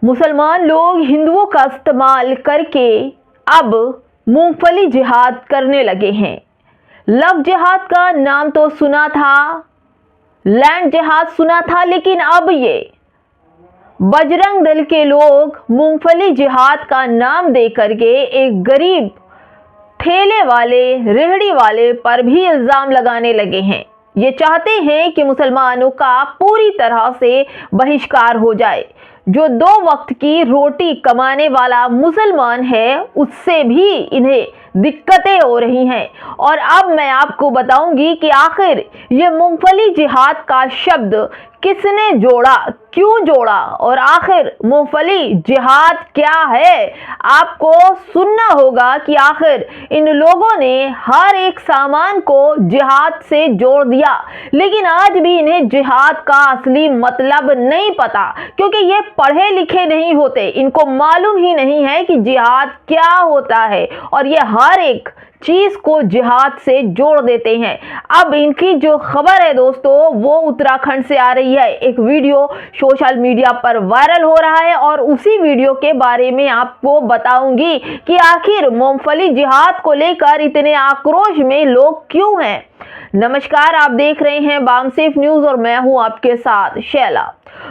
मुसलमान लोग हिंदुओं का इस्तेमाल करके अब मूंगफली जिहाद करने लगे हैं। लव जिहाद का नाम तो सुना था, लैंड जिहाद सुना था, लेकिन अब ये बजरंग दल के लोग मूंगफली जिहाद का नाम दे करके एक गरीब ठेले वाले, रेहड़ी वाले पर भी इल्ज़ाम लगाने लगे हैं। ये चाहते हैं कि मुसलमानों का पूरी तरह से बहिष्कार हो जाए। जो 2 वक्त की रोटी कमाने वाला मुसलमान है, उससे भी इन्हें दिक्कतें हो रही हैं। और अब मैं आपको बताऊंगी कि आखिर ये मूंगफली जिहाद का शब्द किसने जोड़ा, क्यों जोड़ा, और आखिर मूंगफली जिहाद क्या है। आपको सुनना होगा कि आखिर इन लोगों ने हर एक सामान को जिहाद से जोड़ दिया, लेकिन आज भी इन्हें जिहाद का असली मतलब नहीं पता, क्योंकि ये पढ़े लिखे नहीं होते। इनको मालूम ही नहीं है कि जिहाद क्या होता है, और ये हर एक चीज को जिहाद से जोड़ देते हैं। अब इनकी जो खबर है दोस्तों, वो उत्तराखंड से आ रही है। एक वीडियो सोशल मीडिया पर वायरल हो रहा है और उसी वीडियो के बारे में आपको बताऊंगी कि आखिर मूंगफली जिहाद को लेकर इतने आक्रोश में लोग क्यों हैं। नमस्कार, आप देख रहे हैं बामसेफ न्यूज और मैं हूं आपके साथ शैला।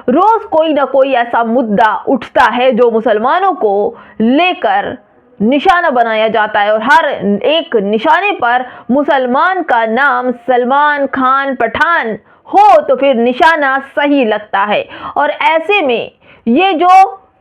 रोज कोई ना कोई ऐसा मुद्दा उठता है जो मुसलमानों को लेकर निशाना बनाया जाता है, और हर एक निशाने पर मुसलमान का नाम सलमान खान पठान हो तो फिर निशाना सही लगता है। और ऐसे में ये जो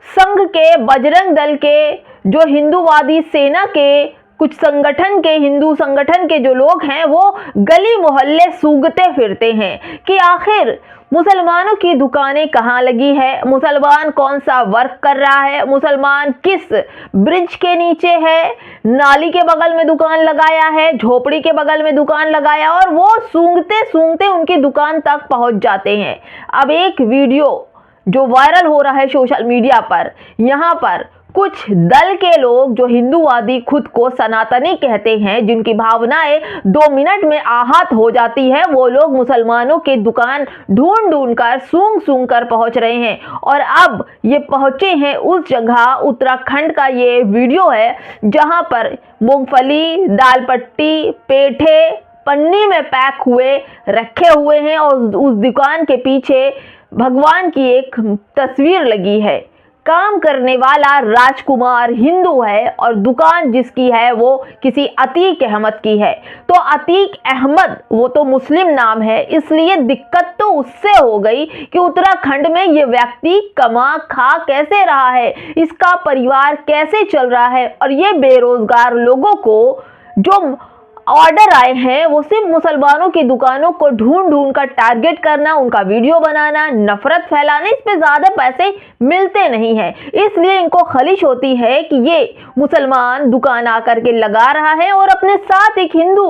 संघ के, बजरंग दल के, जो हिंदूवादी सेना के, कुछ संगठन के, हिंदू संगठन के जो लोग हैं, वो गली मोहल्ले सूंघते फिरते हैं कि आखिर मुसलमानों की दुकानें कहाँ लगी है, मुसलमान कौन सा वर्क कर रहा है, मुसलमान किस ब्रिज के नीचे है, नाली के बगल में दुकान लगाया है, झोपड़ी के बगल में दुकान लगाया, और वो सूंघते सूंघते उनकी दुकान तक पहुंच जाते हैं। अब एक वीडियो जो वायरल हो रहा है सोशल मीडिया पर, यहाँ पर कुछ दल के लोग जो हिंदूवादी खुद को सनातनी कहते हैं, जिनकी भावनाएं 2 मिनट में आहत हो जाती है, वो लोग मुसलमानों की दुकान ढूंढ ढूंढ कर, सूंघ सूंघ कर पहुंच रहे हैं। और अब ये पहुंचे हैं उस जगह, उत्तराखंड का ये वीडियो है जहां पर मूंगफली, दाल पट्टी, पेठे पन्नी में पैक हुए रखे हुए हैं, और उस दुकान के पीछे भगवान की एक तस्वीर लगी है। काम करने वाला राजकुमार हिंदू है और दुकान जिसकी है वो किसी अतीक अहमद की है। तो अतीक अहमद वो तो मुस्लिम नाम है, इसलिए दिक्कत तो उससे हो गई कि उत्तराखंड में ये व्यक्ति कमा खा कैसे रहा है, इसका परिवार कैसे चल रहा है। और ये बेरोजगार लोगों को जो ऑर्डर आए हैं वो सिर्फ मुसलमानों की दुकानों को ढूंढ ढूंढ कर टारगेट करना, उनका वीडियो बनाना, नफरत फैलाना, इस पे ज्यादा पैसे मिलते नहीं हैं। इसलिए इनको खलिश होती है कि ये मुसलमान दुकान आकर के लगा रहा है और अपने साथ एक हिंदू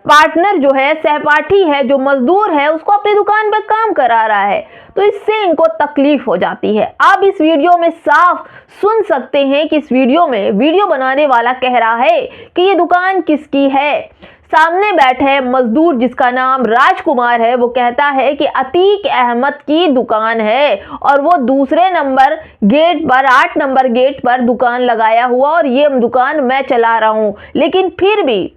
पार्टनर जो है, सहपाठी है, जो मजदूर है, उसको अपनी दुकान पर काम करा रहा है। तो इससे इनको तकलीफ हो जाती है। आप इस वीडियो में साफ सुन सकते हैं कि इस वीडियो में वीडियो बनाने वाला कह रहा है कि ये दुकान किसकी है। सामने बैठे मजदूर जिसका नाम राजकुमार है, वो कहता है कि अतीक अहमद की दुकान है, और वो दूसरे नंबर गेट पर, 8 नंबर गेट पर दुकान लगाया हुआ, और ये दुकान मैं चला रहा हूं। लेकिन फिर भी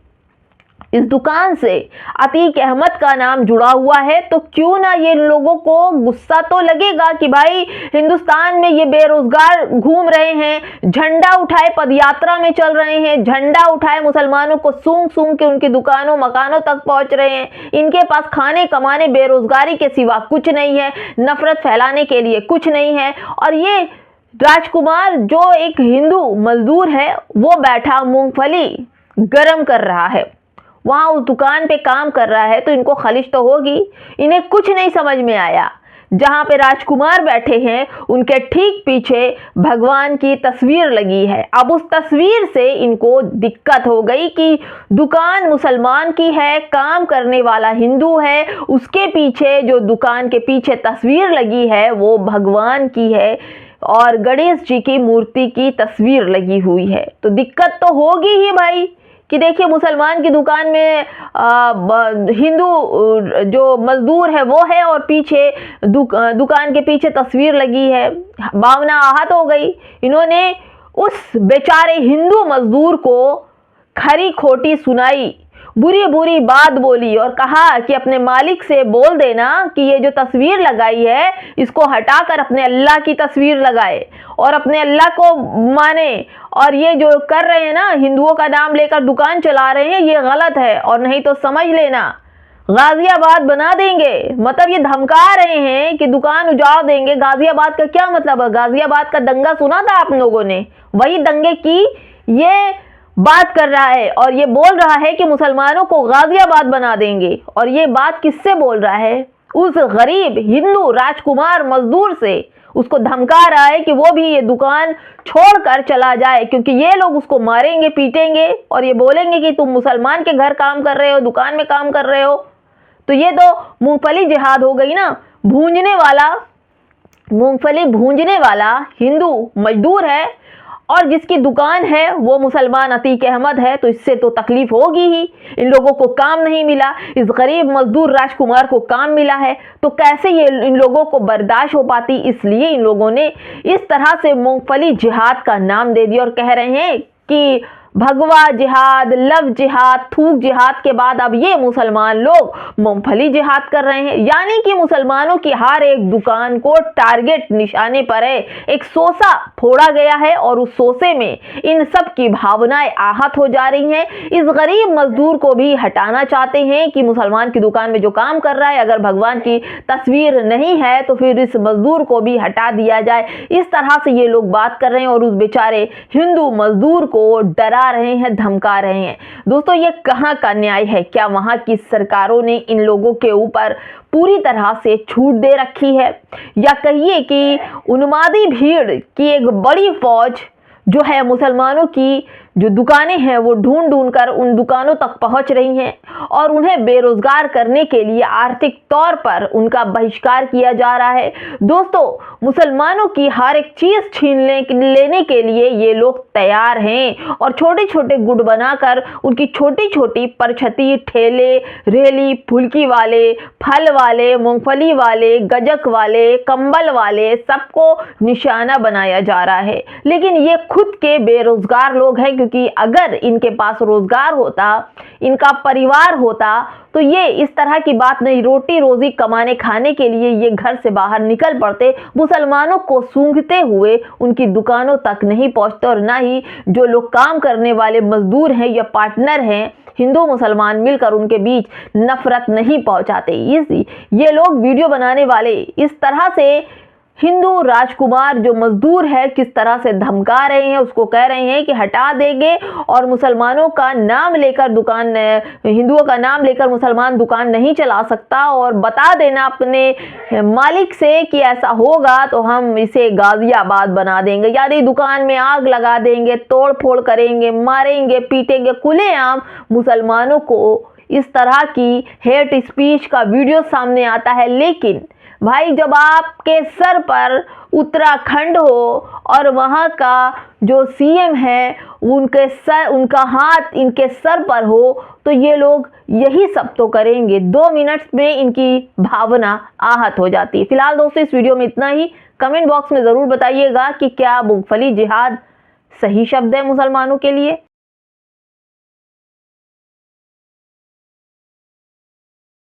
इस दुकान से अतीक अहमद का नाम जुड़ा हुआ है, तो क्यों ना ये लोगों को गुस्सा तो लगेगा कि भाई हिंदुस्तान में ये बेरोजगार घूम रहे हैं, झंडा उठाए पदयात्रा में चल रहे हैं, झंडा उठाए मुसलमानों को सूंघ सूंघ के उनकी दुकानों मकानों तक पहुंच रहे हैं। इनके पास खाने कमाने बेरोजगारी के सिवा कुछ नहीं है, नफरत फैलाने के लिए कुछ नहीं है। और ये राजकुमार जो एक हिंदू मजदूर है, वो बैठा मूंगफली गरम कर रहा है, वहां उस दुकान पे काम कर रहा है, तो इनको खलिश तो होगी। इन्हें कुछ नहीं समझ में आया। जहां पे राजकुमार बैठे हैं उनके ठीक पीछे भगवान की तस्वीर लगी है। अब उस तस्वीर से इनको दिक्कत हो गई कि दुकान मुसलमान की है, काम करने वाला हिंदू है, उसके पीछे जो दुकान के पीछे तस्वीर लगी है वो भगवान की है, और गणेश जी की मूर्ति की तस्वीर लगी हुई है। तो दिक्कत तो होगी ही भाई, कि देखिए मुसलमान की दुकान में हिंदू जो मजदूर है वो है और पीछे दुकान के पीछे तस्वीर लगी है। भावना आहत हो गई। इन्होंने उस बेचारे हिंदू मजदूर को खरी खोटी सुनाई, बुरी बुरी बात बोली और कहा कि अपने मालिक से बोल देना कि ये जो तस्वीर लगाई है इसको हटाकर अपने अल्लाह की तस्वीर लगाए और अपने अल्लाह को माने। और ये जो कर रहे हैं ना, हिंदुओं का नाम लेकर दुकान चला रहे हैं, ये गलत है और नहीं तो समझ लेना गाजियाबाद बना देंगे। मतलब ये धमका रहे हैं कि दुकान उजाड़ देंगे। गाजियाबाद का क्या मतलब है? गाजियाबाद का दंगा सुना था आप लोगों ने? वही दंगे की ये बात कर रहा है और ये बोल रहा है कि मुसलमानों को गाजियाबाद बना देंगे। और ये बात किससे बोल रहा है? उस गरीब हिंदू राजकुमार मजदूर से। उसको धमका रहा है कि वो भी ये दुकान छोड़कर चला जाए, क्योंकि ये लोग उसको मारेंगे, पीटेंगे और ये बोलेंगे कि तुम मुसलमान के घर काम कर रहे हो, दुकान में काम कर रहे हो। तो ये तो मूंगफली जिहाद हो गई ना। मूंगफली भूंजने वाला हिंदू मजदूर है और जिसकी दुकान है वो मुसलमान अतीक अहमद है, तो इससे तो तकलीफ होगी ही। इन लोगों को काम नहीं मिला, इस गरीब मजदूर राजकुमार को काम मिला है, तो कैसे ये इन लोगों को बर्दाश्त हो पाती। इसलिए इन लोगों ने इस तरह से मूंगफली जिहाद का नाम दे दिया और कह रहे हैं कि भगवा जिहाद, लव जिहाद, थूक जिहाद के बाद अब ये मुसलमान लोग मूंगफली जिहाद कर रहे हैं। यानी कि मुसलमानों की हर एक दुकान को टारगेट निशाने पर है। एक सोसा फोड़ा गया है और उस सोसे में इन सब की भावनाएं आहत हो जा रही हैं। इस गरीब मजदूर को भी हटाना चाहते हैं कि मुसलमान की दुकान में जो काम कर रहा है, अगर भगवान की तस्वीर नहीं है तो फिर इस मजदूर को भी हटा दिया जाए। इस तरह से ये लोग बात कर रहे हैं और उस बेचारे हिंदू मजदूर को डरा रहे हैं, धमका रहे हैं। दोस्तों, ये कहां का न्याय है? क्या वहां की सरकारों ने इन लोगों के ऊपर पूरी तरह से छूट दे रखी है, या कहिए कि उन्मादी भीड़ की एक बड़ी फौज जो है मुसलमानों की जो दुकानें हैं वो ढूंढ ढूंढ कर उन दुकानों तक पहुंच रही हैं और उन्हें बेरोजगार करने के लिए आर्थिक तौर पर उनका बहिष्कार किया जा रहा है। दोस्तों, मुसलमानों की हर एक चीज छीन लेने के लिए ये लोग तैयार हैं और छोटे छोटे गुट बनाकर उनकी छोटी छोटी परछती, ठेले, रेली, फुल्की वाले, फल वाले, मूंगफली वाले, गजक वाले, कंबल वाले, सबको निशाना बनाया जा रहा है। लेकिन ये खुद के बेरोजगार लोग हैं, क्योंकि अगर इनके पास रोजगार होता, इनका परिवार होता, तो ये इस तरह की बात नहीं। रोटी रोजी कमाने खाने के लिए ये घर से बाहर निकल पड़ते, मुसलमानों को सूंघते हुए उनकी दुकानों तक नहीं पहुंचते और ना ही जो लोग काम करने वाले मजदूर हैं या पार्टनर हैं हिंदू मुसलमान मिलकर उनके बीच नफरत नहीं पहुंचाते। ये लोग वीडियो बनाने वाले इस तरह से हिंदू राजकुमार जो मजदूर है किस तरह से धमका रहे हैं, उसको कह रहे हैं कि हटा देंगे और मुसलमानों का नाम लेकर दुकान, हिंदुओं का नाम लेकर मुसलमान दुकान नहीं चला सकता, और बता देना अपने मालिक से कि ऐसा होगा तो हम इसे गाजियाबाद बना देंगे, यानी दुकान में आग लगा देंगे, तोड़ फोड़ करेंगे, मारेंगे, पीटेंगे। खुलेआम मुसलमानों को इस तरह की हेट स्पीच का वीडियो सामने आता है। लेकिन भाई, जब आपके सर पर उत्तराखंड हो और वहाँ का जो सीएम है उनका हाथ इनके सर पर हो, तो ये लोग यही सब तो करेंगे। 2 मिनट में इनकी भावना आहत हो जाती है। फिलहाल दोस्तों, इस वीडियो में इतना ही। कमेंट बॉक्स में ज़रूर बताइएगा कि क्या मूंगफली जिहाद सही शब्द है मुसलमानों के लिए।